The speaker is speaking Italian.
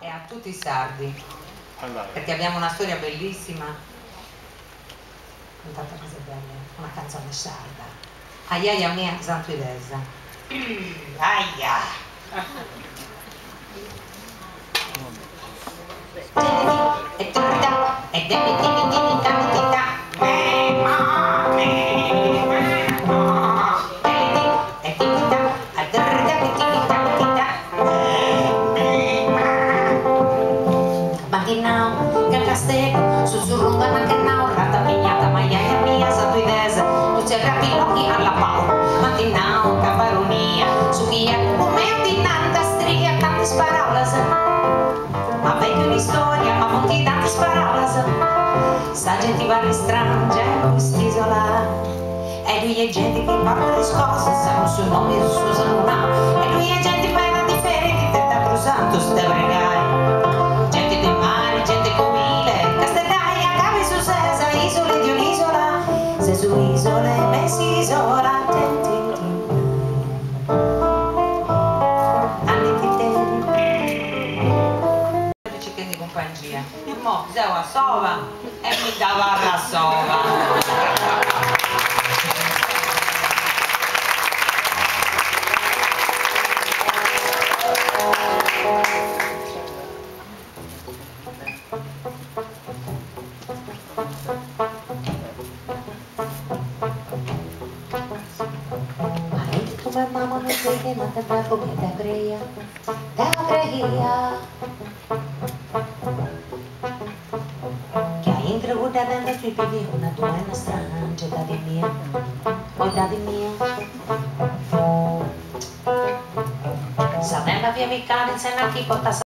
e a tutti i sardi, perché abbiamo una storia bellissima, tante cose belle, una canzone sarda. Aiaia mia zantuidesa. Aia! Sussurrando anche una rata pignata, maiaia mia, satuidesa, tu c'è rapiloghi alla pau, mattinao, cavaronia, su via, come dinanta stria, tantas paraulas, ma vedi un'istoria, ma molti tantas paraulas, sta gente va restrange quest'isola, e lui è gente che parla le cose, sanno sul nome e su suo nome, e lui è gente bella differente, te da cruzando, ste bregai, gente del mare, gente comile, isole di un'isola, se su isole messi isola, chicken di compagnia, mo zeo a sova e mi dava la sova. Mamma non crede, ma te parlo che te creia, che hai intreguta dentro sui piedi una duena strange, dadi mia, oh dadi mia. Sapeva via mi cane, se non ti porta